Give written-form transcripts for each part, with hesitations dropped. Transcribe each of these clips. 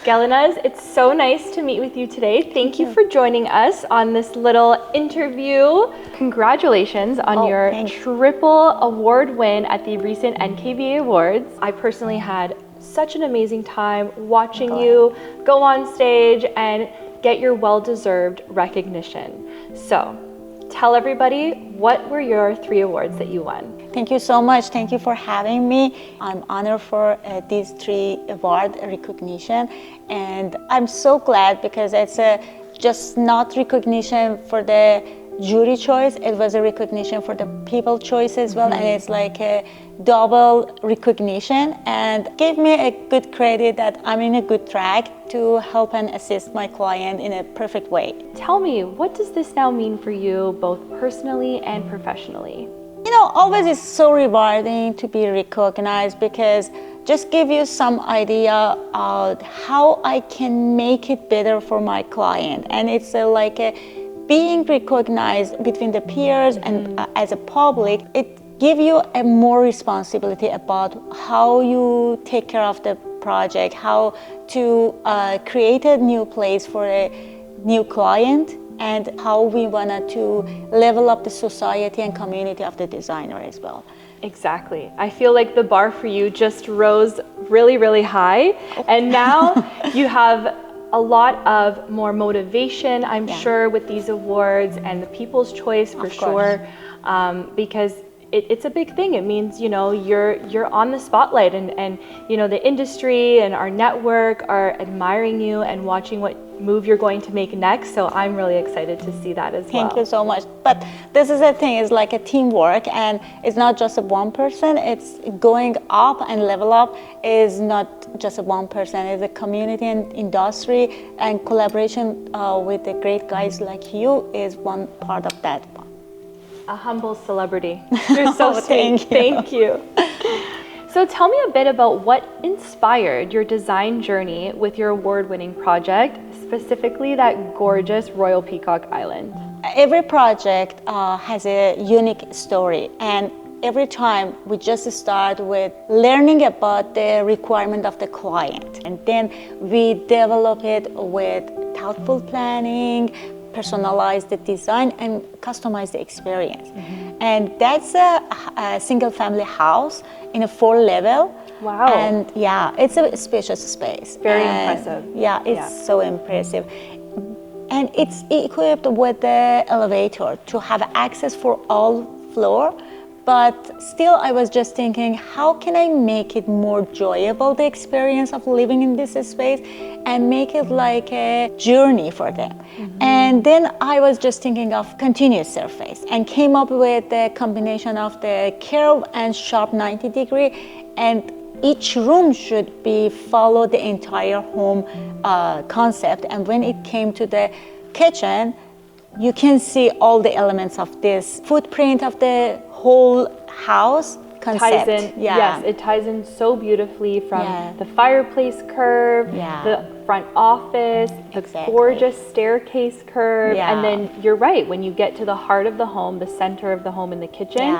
Gelanaz, it's so nice to meet with you today. Thank you for joining us on this little interview. Congratulations on your triple award win at the recent NKBA Awards. I personally had such an amazing time watching you go on stage and get your well-deserved recognition. So, tell everybody, what were your 3 awards that you won? Thank you so much. Thank you for having me. I'm honored for these 3 award recognition, and I'm so glad because it's just not recognition for the jury choice, it was a recognition for the people choice as well, and it's like a double recognition, and gave me a good credit that I'm in a good track to help and assist my client in a perfect way. Tell me, what does this now mean for you, both personally and professionally? You know, always it's so rewarding to be recognized because just give you some idea of how I can make it better for my client, and it's like a being recognized between the peers and as a public, it gives you a more responsibility about how you take care of the project, how to create a new place for a new client, and how we wanted to level up the society and community of the designer as well. Exactly. I feel like the bar for you just rose really, really high, and now you have a lot of more motivation, I'm sure, with these awards and the People's Choice for sure, because it's a big thing. It means, you know, you're on the spotlight, and you know, the industry and our network are admiring you and watching what move you're going to make next. So I'm really excited to see that as well. Thank you so much. But this is the thing, it's like a teamwork, and it's not just a one person, it's going up and level up is not just a one person, it's a community and industry, and collaboration with the great guys like you is one part of that one. A humble celebrity. You're so sweet. Thank you. So tell me a bit about what inspired your design journey with your award-winning project, specifically that gorgeous Royal Peacock Island. Every project has a unique story, and every time we just start with learning about the requirement of the client, and then we develop it with thoughtful planning, personalize the design, and customize the experience. And that's a single family house in a 4 level. Wow. And yeah, it's a spacious space. Very impressive. Yeah, it's so impressive. And it's equipped with the elevator to have access for all floor. But still, I was just thinking, how can I make it more enjoyable, the experience of living in this space, and make it like a journey for them? And then I was just thinking of continuous surface and came up with the combination of the curve and sharp 90 degree, and each room should be follow the entire home concept. And when it came to the kitchen, you can see all the elements of this footprint of the whole house concept. Ties in, yes, it ties in so beautifully from the fireplace curve, the front office, the gorgeous staircase curve, and then you're right, when you get to the heart of the home, the center of the home in the kitchen,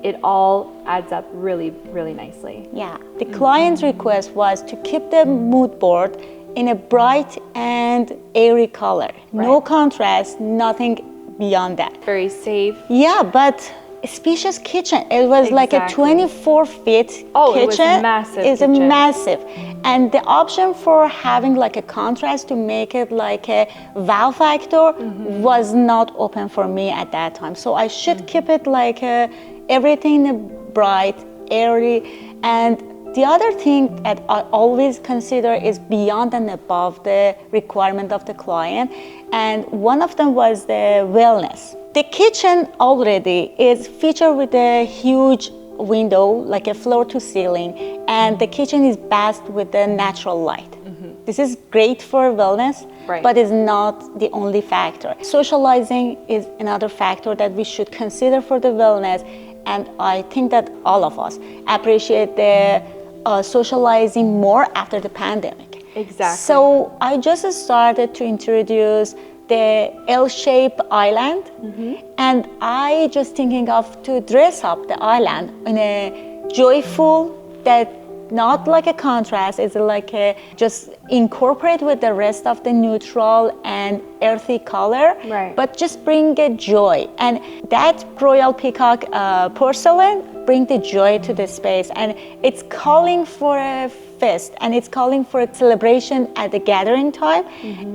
it all adds up really, really nicely. Yeah, the client's request was to keep the mood board in a bright and airy color. No contrast, nothing beyond that. Very safe. Yeah, but a spacious kitchen. It was like a 24-feet kitchen. It was massive. It's massive. And the option for having like a contrast to make it like a wow factor was not open for me at that time. So I should keep it like everything bright, airy, and the other thing that I always consider is beyond and above the requirement of the client, and one of them was the wellness. The kitchen already is featured with a huge window, like a floor to ceiling, and the kitchen is bathed with the natural light. This is great for wellness, but it's not the only factor. Socializing is another factor that we should consider for the wellness, and I think that all of us appreciate the socializing more after the pandemic. Exactly. So I just started to introduce the L-shaped island, and I just thinking of to dress up the island in a joyful that not like a contrast, it's like a just incorporate with the rest of the neutral and earthy color, right. but just bring a joy. And that Royal Peacock porcelain bring the joy to the space, and it's calling for a feast, and it's calling for a celebration at the gathering time.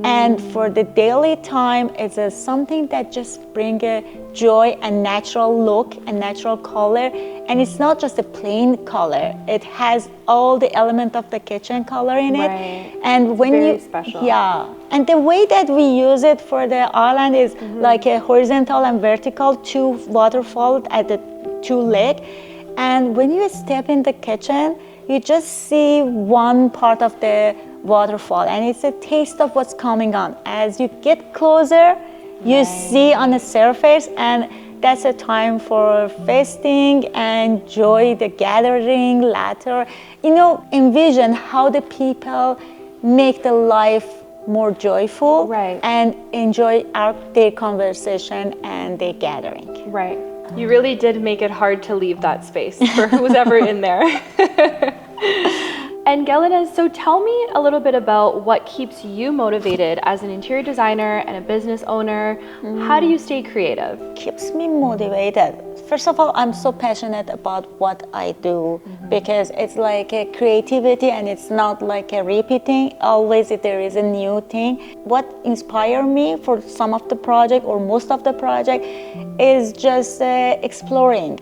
And for the daily time, it's something that just bring a joy and natural look and natural color. And it's not just a plain color, it has all the element of the kitchen color in it. Right. And when Very you special. yeah, and the way that we use it for the island is like a horizontal and vertical, two waterfall at the two leg. And when you step in the kitchen, you just see one part of the waterfall, and it's a taste of what's coming on. As you get closer, you see on the surface, and that's a time for feasting and joy, the gathering, laughter. You know, envision how the people make the life more joyful, right. and enjoy their conversation and their gathering. Right. You really did make it hard to leave that space for who's ever in there. And Gelanaz, so tell me a little bit about what keeps you motivated as an interior designer and a business owner. How do you stay creative? Keeps me motivated. First of all, I'm so passionate about what I do because it's like a creativity, and it's not like a repeating. Always if there is a new thing. What inspires me for some of the project or most of the project is just exploring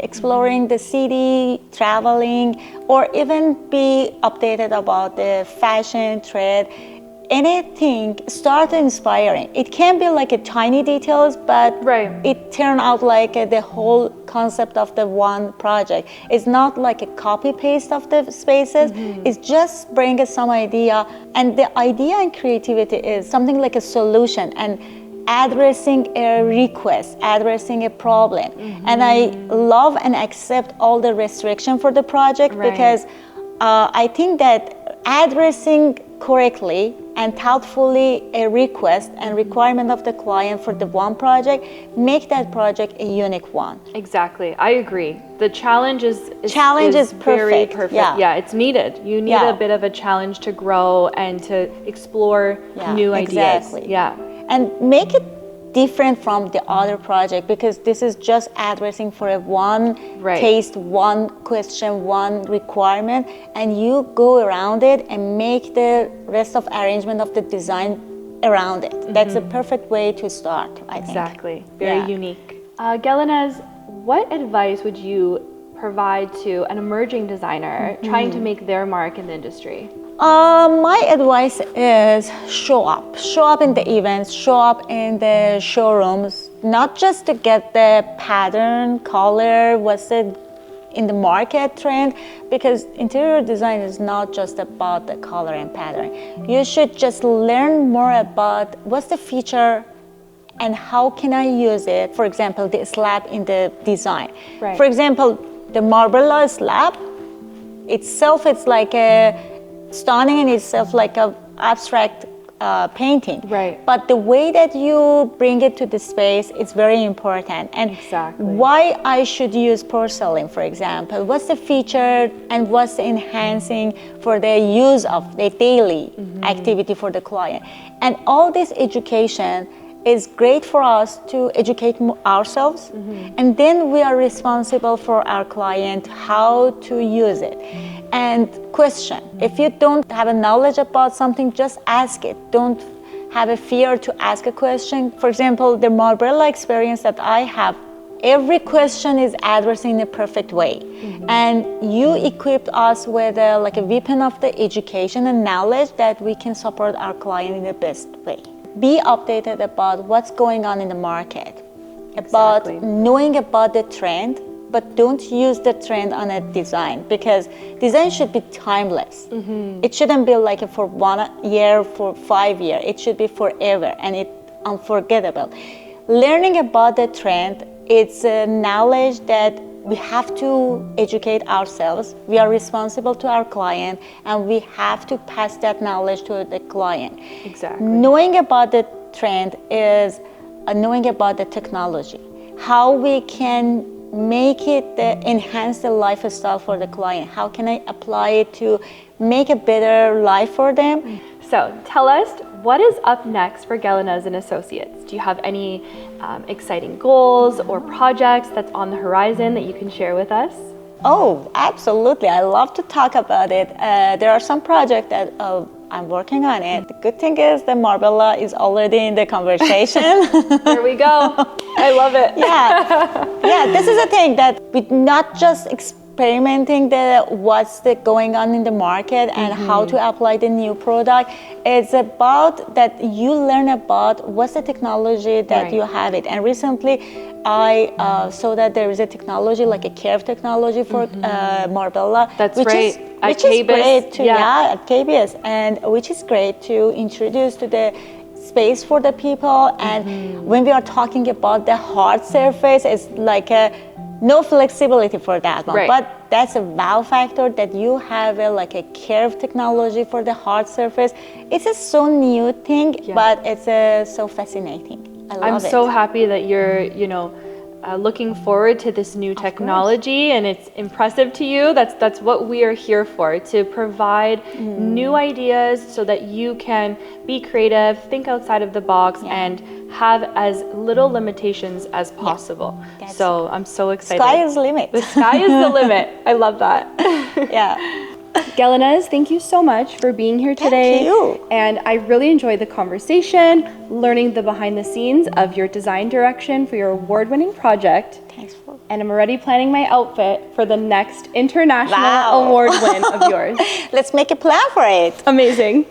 the city, traveling, or even be updated about the fashion trend. Anything start inspiring. It can be like a tiny details, but right. it turn out like the whole concept of the one project. It's not like a copy paste of the spaces. It's just bring some idea, and the idea and creativity is something like a solution and addressing a request, addressing a problem. And I love and accept all the restriction for the project because I think that addressing correctly and thoughtfully a request and requirement of the client for the one project make that project a unique one. Exactly, I agree. The challenge is perfect. Very perfect. Yeah, it's needed. You need a bit of a challenge to grow and to explore new ideas. Exactly. Yeah, and make it different from the other project, because this is just addressing for a one taste, one question, one requirement, and you go around it and make the rest of arrangement of the design around it. That's a perfect way to start, I think. Exactly. Very unique. Gelanaz, what advice would you provide to an emerging designer trying to make their mark in the industry? My advice is show up in the events, show up in the showrooms, not just to get the pattern, color, what's in the market trend, because interior design is not just about the color and pattern. You should just learn more about what's the feature and how can I use it. For example, the slab in the design. Right. For example, the Marbella slab itself, it's like a stunning in itself, like a abstract painting. Right. But the way that you bring it to the space is very important. And exactly. why I should use porcelain, for example, what's the feature and what's the enhancing for the use of the daily activity for the client. And all this education is great for us to educate ourselves, and then we are responsible for our client how to use it. And question, if you don't have a knowledge about something, just ask it. Don't have a fear to ask a question. For example, the Marbella experience that I have, every question is addressed in a perfect way. And you equipped us with a weapon of the education and knowledge that we can support our client in the best way. Be updated about what's going on in the market, about knowing about the trend, but don't use the trend on a design, because design should be timeless. It shouldn't be like for 1 year, for 5 years. It should be forever, and it's unforgettable. Learning about the trend, it's a knowledge that we have to educate ourselves. We are responsible to our client, and we have to pass that knowledge to the client. Exactly. Knowing about the trend is knowing about the technology, how we can make it enhance the lifestyle for the client? How can I apply it to make a better life for them? So tell us, what is up next for Gelanaz Associates? Do you have any exciting goals or projects that's on the horizon that you can share with us? Oh, absolutely. I love to talk about it. There are some projects that I'm working on it. The good thing is the Marbella is already in the conversation. There we go. I love it. Yeah, this is a thing that we not just experimenting what's going on in the market and how to apply the new product. It's about that you learn about what's the technology that you have it. And recently I saw that there is a technology like a curve technology for Marbella. That's which right. Is great to, at KBS, and which is great to introduce to the space for the people. And when we are talking about the hard surface, it's like no flexibility for that one. But that's a wow factor that you have like a curve technology for the hard surface. It's a so new thing, but it's so fascinating. I love it. I'm so happy that you're, looking forward to this new technology, and it's impressive to you. That's what we are here for, to provide new ideas so that you can be creative, think outside of the box, and have as little limitations as possible. So I'm so excited. Sky is the limit. The sky is the limit. I love that. Gelanaz, thank you so much for being here today. Thank you. And I really enjoyed the conversation, learning the behind the scenes of your design direction for your award-winning project. Thanks for. And I'm already planning my outfit for the next international award win of yours. Let's make a plan for it. Amazing.